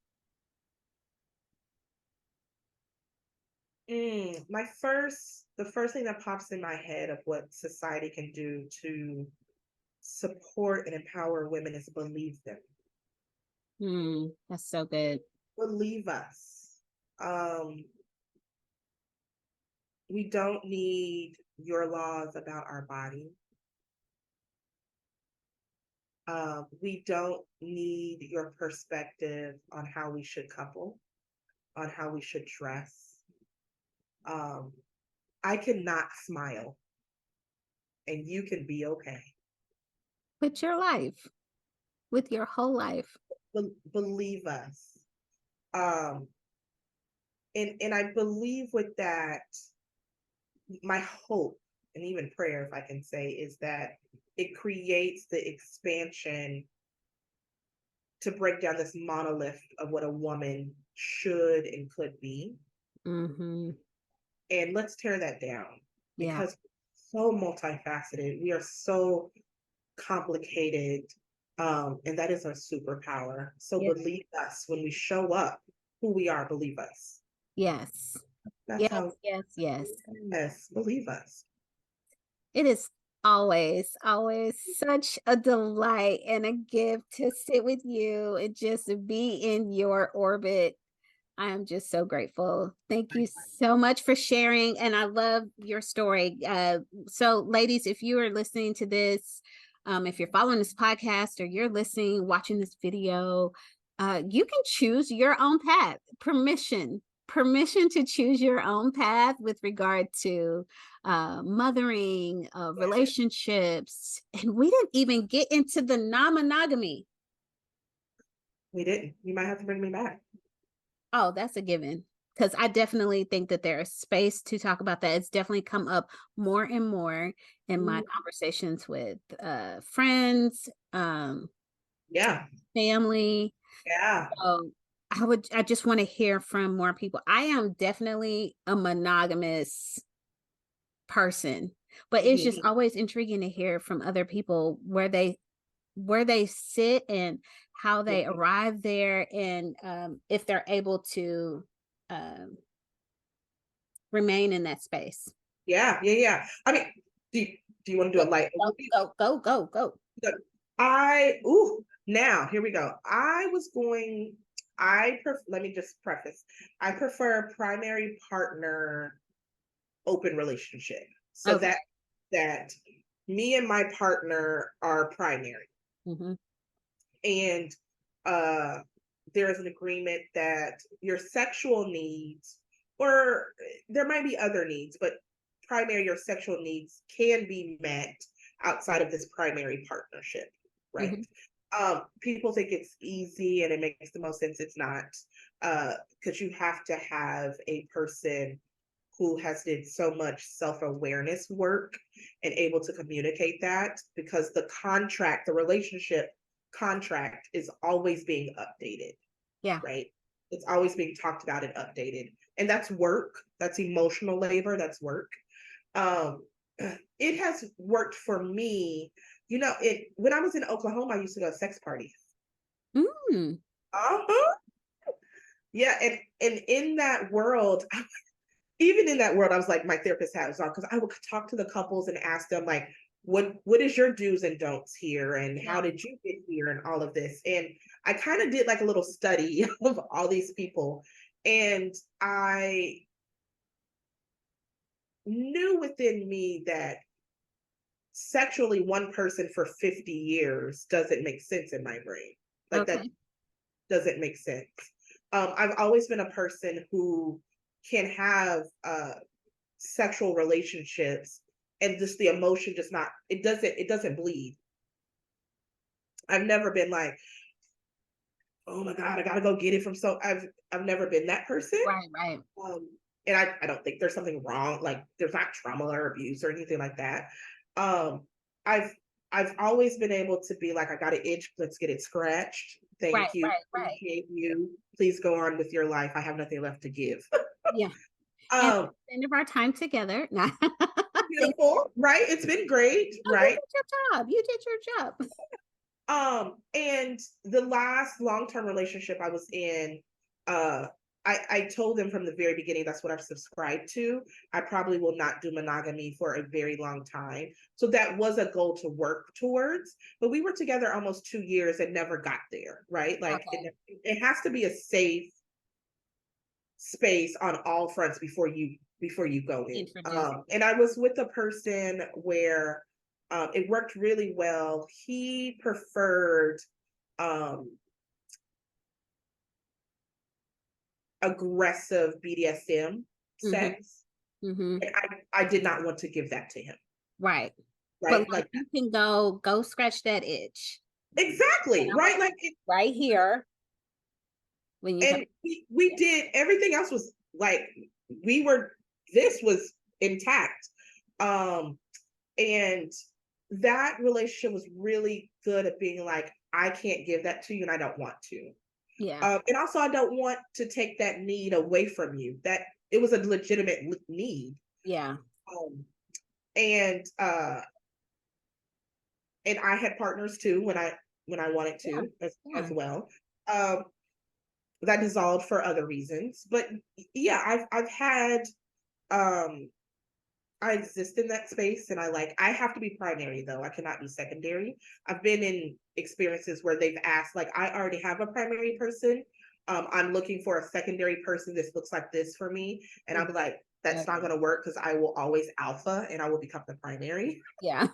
The first thing that pops in my head of what society can do to support and empower women is believe them.
That's so good.
Believe us. Um, we don't need your laws about our body. We don't need your perspective on how we should couple, on how we should dress. Um, I cannot smile and you can be okay.
With your life, with your whole life.
Believe us. Um, and I believe with that, my hope and even prayer, if I can say, is that it creates the expansion to break down this monolith of what a woman should and could be.
Mm-hmm.
And let's tear that down
Yeah.
because so multifaceted. We are so complicated. And that is our superpower. So
Yeah.
believe us when we show up who we are, believe us.
Yes.
That's
Yes.
how,
Yes. Yes.
yes, believe us.
It is always such a delight and a gift to sit with you and just be in your orbit. I am just so grateful. Thank you so much for sharing. And I love your story. So, ladies, if you are listening to this, if you're following this podcast or you're listening, watching this video, you can choose your own path. Permission to choose your own path with regard to mothering, relationships. And we didn't even get into the non-monogamy.
We didn't. You might have to bring me back.
Oh, that's a given. Because I definitely think that there is space to talk about that. It's definitely come up more and more in my conversations with friends,
Yeah.
family.
Yeah.
So I just want to hear from more people. I am definitely a monogamous person, but it's just
Mhm.
always intriguing to hear from other people where they sit and how they
Mhm.
arrive there, and if they're able to um, remain in that space.
Yeah. Yeah. Yeah. I mean, do you want to do
Go,
a light
go,
overview?
go, go, go, go.
Now here we go. Let me just preface. I prefer primary partner open relationship. So
Okay.
that me and my partner are primary.
Mm-hmm.
And uh there is an agreement that your sexual needs, or there might be other needs, but primary or sexual needs can be met outside of this primary partnership, right?
Mhm.
People think it's easy and it makes the most sense. It's not, because you have to have a person who has did so much self-awareness work and able to communicate that, because the relationship contract is always being updated,
Yeah.
right? It's always being talked about and updated. And that's work. That's emotional labor. That's work. Um, it has worked for me. When I was in Oklahoma, I used to go to sex parties.
Mm.
Uh-huh. Yeah, and in that world, even in that world, I was like, my therapist has on, because I would talk to the couples and ask them like, what is your do's and don'ts here, and how
Yeah.
did you get here, and all of this. And I kind of did like a little study of all these people, and I knew within me that sexually one person for 50 years doesn't make sense in my brain. Like that
Okay.
doesn't make sense. I've always been a person who can have sexual relationships and just the emotion just not it doesn't bleed. I've never been like, oh my God, I gotta go get it from I've never been that person.
Right, right.
Um, and I don't think there's something wrong, like there's not trauma or abuse or anything like that. Um, I've I've always been able to be like, I got an itch, let's get it scratched.
Right,
Thank you.
right, right.
Appreciate you. Please go on with your life. I have nothing left to give.
Yeah. And
Um,
end of our time together. No. Thank
Beautiful, right? It's been great,
you. You
right?
did your job. You did your job.
And the last long-term relationship I was in, uh, I told them from the very beginning that's what I've subscribed to. I probably will not do monogamy for a very long time. So that was a goal to work towards. But we were together almost 2 years and never got there, right? Like
Okay.
it has to be a safe space on all fronts before you go in.
Introduce.
And I was with a person where it worked really well. He preferred um, aggressive BDSM
Mhm.
sex,
Mhm.
and I did not want to give that to him.
Right. But
Right,
like
like
you can go scratch that itch. And
exactly,
I'm
right, like it,
right here when you come.
and we
Yeah.
did everything else was like we were. This was intact. Um, And that relationship was really good at being like, I can't give that to you and I don't want to.
Yeah.
And also, I don't want to take that need away from you. That it was a legitimate need.
Yeah.
Um, and and I had partners too when I wanted
Yeah.
to as
Yeah.
well. Um, that dissolved for other reasons. But yeah, I've had um I exist in that space and I have to be primary though. I cannot be secondary. I've been in experiences where they've asked, like, I already have a primary person. I'm looking for a secondary person. This looks like this for me. And
Mhm.
I'm like, that's not
Okay.
gonna work because I will always alpha and I will become the primary.
Yeah.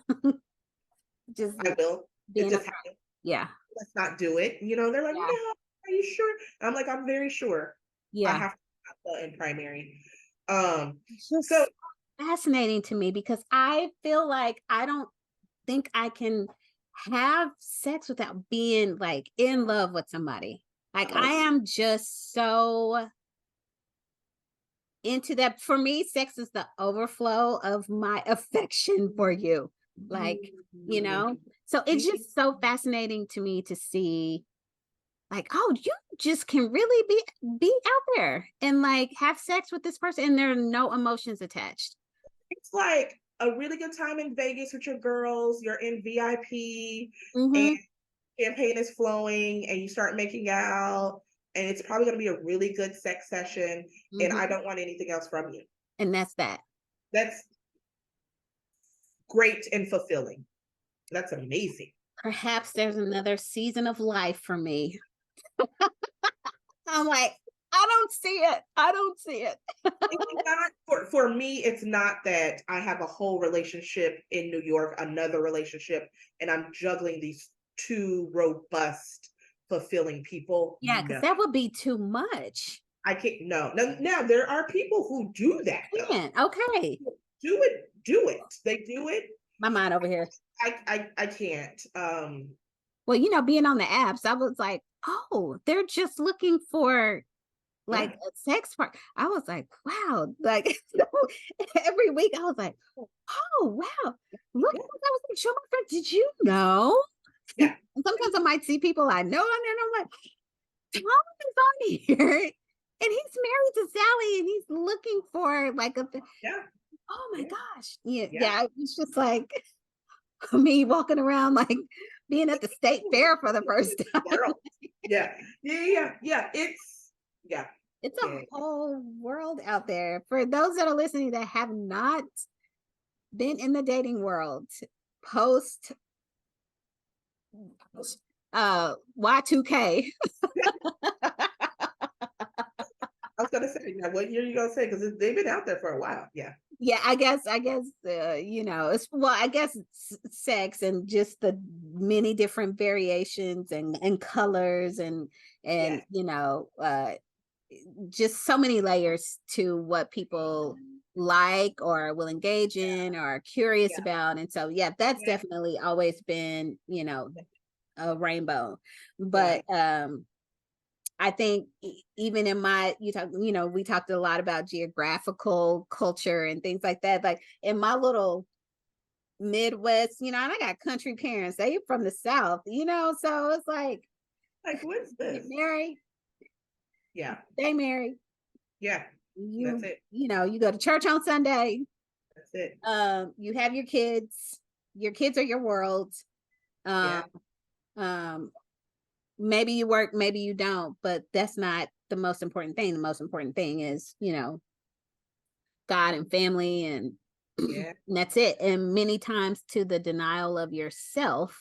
Just
I will. It
being a
just
friend.
happens.
Yeah.
Let's not do it. They're like,
Yeah.
no, are you sure? And I'm like, I'm very sure. I
Yeah.
have to be alpha and primary. Um,
It's
so
just fascinating to me because I feel like I don't think I can have sex without being like in love with somebody. Like I am just so into that. For me, sex is the overflow of my affection for you. Like, you know, so it's just so fascinating to me to see like, oh, you just can really be out there and like have sex with this person and there are no emotions attached.
it's like a really good time in Vegas with your girls. You're in VIP and
Mhm.
champagne is flowing and you start making out and it's probably going to be a really good sex session and I
Mhm.
don't want anything else from you.
And that's that.
That's great and fulfilling. That's amazing.
Perhaps there's another season of life for me. I'm like, I don't see it. I don't see it.
It's not for me, it's not that I have a whole relationship in New York, another relationship, and I'm juggling these two robust, fulfilling people.
Yeah, because
No.
that would be too much.
I can't. No. Now there are people who do that though.
Man, okay.
do it. They do it.
My mind over here.
I can't.
Well, being on the apps, I was like, oh, they're just looking for like
Yeah,
a sex part. I was like, wow. Like every week I was like, oh wow. Look,
yeah,
I was like, show my friend, did you know?
yeah,
And sometimes I might see people I know on there, and I'm like, Tom is on here. And he's married to Sally and he's looking for like
yeah,
oh my
yeah,
gosh. Yeah,
yeah.
yeah. It's just like me walking around like being at the state fair for the first time.
World. Yeah, yeah. Yeah,
It's a
yeah.
whole world out there. For those that are listening that have not been in the dating world post Y2K.
I was gonna say, now what year you gonna say? Because they've been out there for a while. Yeah,
Yeah, I guess it's well, I guess it's sex and just the many different variations and colors and
yeah,
just so many layers to what people like or will engage
yeah,
in or are curious
yeah,
about. And so yeah, that's
yeah,
definitely always been, a rainbow.
yeah,
But I think even in we talked a lot about geographical culture and things like that. Like in my little Midwest, and I got country parents, they from the South, so it's like
like what's
get
this?
married,
Yeah,
stay married,
yeah. That's
you
it.
you go to church on Sunday,
That's it.
you have your kids are your world.
Yeah,
Um, um, maybe you work, maybe you don't, but that's not the most important thing. The most important thing is, God and family and, and
yeah.
that's it. And many times to the denial of yourself.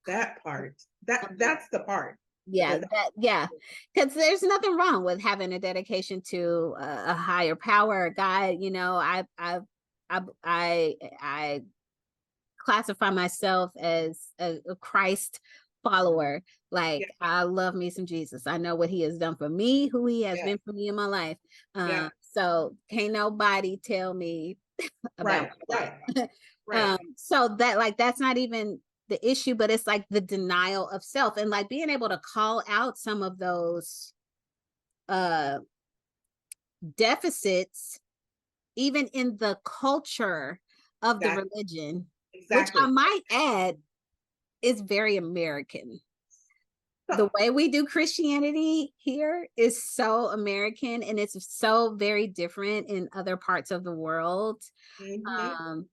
That part. That's the part.
Yeah,
That-
yeah, because there's nothing wrong with having a dedication to a higher power, a guide. I classify myself as a Christ follower.
yeah,
Like I love me some Jesus. I know what he has done for me, who he has
yeah,
been for me in my life.
yeah.
So can't nobody tell me about
Right,
my
right,
life.
right.
So that's not even the issue, but it's like the denial of self and like being able to call out some of those uh deficits even in the culture of the
That
religion, which I
exactly.
might add is very American.
So,
The way we do Christianity here is so American and it's so very different in other parts of the world.
mhm.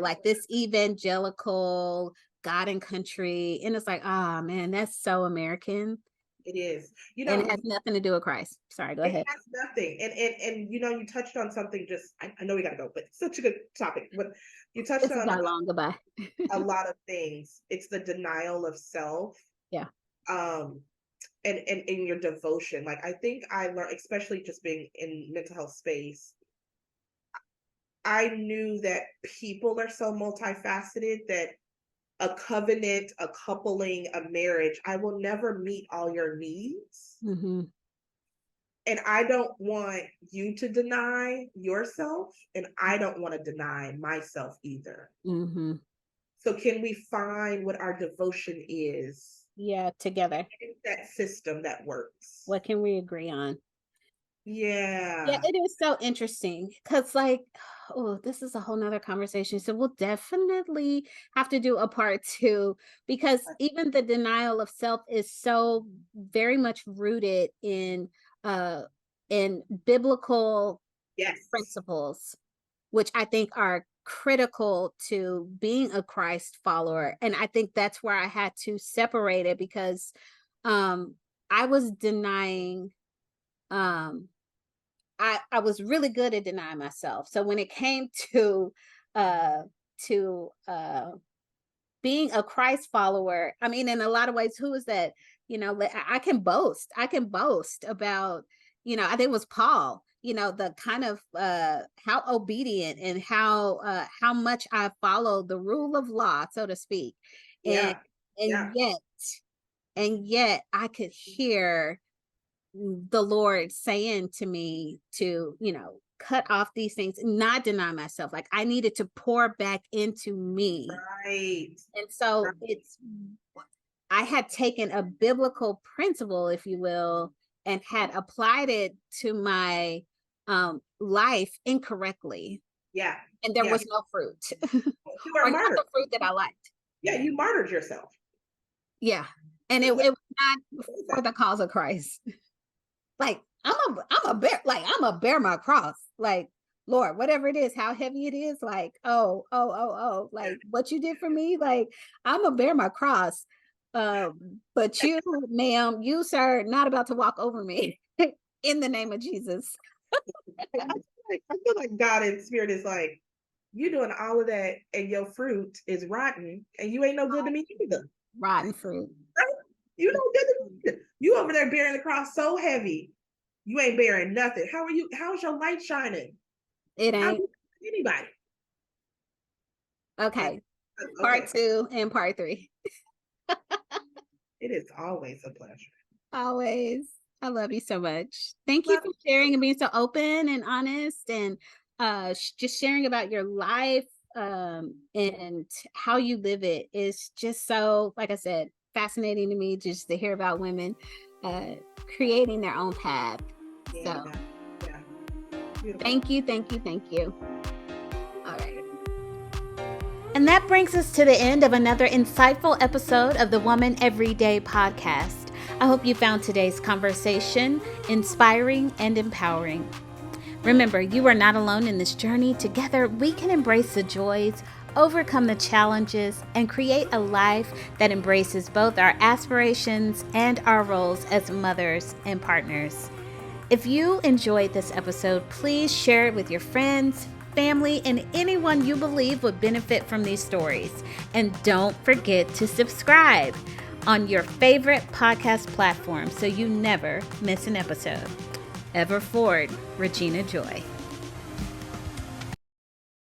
Like this evangelical God and country. And it's like, oh man, that's so American.
It is.
And it has nothing to do with Christ. Sorry, go
It
ahead.
has nothing. And you touched on something just I know we gotta go, but it's such a good topic. But you touched
This is
on
our long goodbye.
a lot of things. It's the denial of self.
Yeah.
Um and in your devotion. Like I think I learned, especially just being in mental health space, I knew that people are so multifaceted that a covenant, a coupling, a marriage, I will never meet all your needs.
Hmm.
And I don't want you to deny yourself, and I don't want to deny myself either.
Hmm.
So, can we find what our devotion is?
Yeah, together.
That system that works.
What can we agree on? Yeah,
Yeah.
it is so interesting because, like, oh, this is a whole nother conversation. So, we'll definitely have to do a part two because even the denial of self is so very much rooted uh in biblical
Yes.
principles, which I think are critical to being a Christ follower. And I think that's where I had to separate it because um I was denying um I was really good at denying myself. So when it came uh to being a Christ follower, I mean, in a lot of ways, who is that? I can boast. I can boast about, I think it was Paul, the kind of how obedient and how much I followed the rule of law, so to speak. And
Yeah.
and
Yeah.
yet I could hear the Lord saying to me to, cut off these things, not deny myself. Like I needed to pour back into me.
Right.
And so I had taken a biblical principle, if you will, and had applied it to my life incorrectly.
Yeah.
And there
Yeah.
was no fruit.
You were
Or not
martyred.
the fruit that I liked.
Yeah, you martyred yourself.
Yeah. And it was not for the cause of Christ. Like I'm a bear my cross. Like, Lord, whatever it is, how heavy it is, like, like what you did for me, like I'm a bear my cross. But you, ma'am, you, sir, not about to walk over me in the name of Jesus.
I feel like God in spirit is like, you doing all of that and your fruit is rotten and you ain't no good to me either.
Rotten fruit.
Right? You no good to me either. You over there bearing the cross so heavy. You ain't bearing nothing. How's your light shining?
It
How
ain't.
anybody?
Okay.
Okay.
Part 2 and part 3.
It is always a pleasure.
Always. I love you so much. Thank you
Love
for sharing and being so open and honest, and just sharing about your life and how you live it is just so, like I said, fascinating to me just to hear about women creating their own path.
Yeah.
So
Yeah. Beautiful.
thank you, thank you, thank you. All right. And that brings us to the end of another insightful episode of the Woman Everyday podcast. I hope you found today's conversation inspiring and empowering. Remember, you are not alone in this journey. Together, we can embrace the joys, overcome the challenges, and create a life that embraces both our aspirations and our roles as mothers and partners. If you enjoyed this episode, please share it with your friends, family, and anyone you believe would benefit from these stories. And don't forget to subscribe on your favorite podcast platform so you never miss an episode. Ever forward, Regina Joy.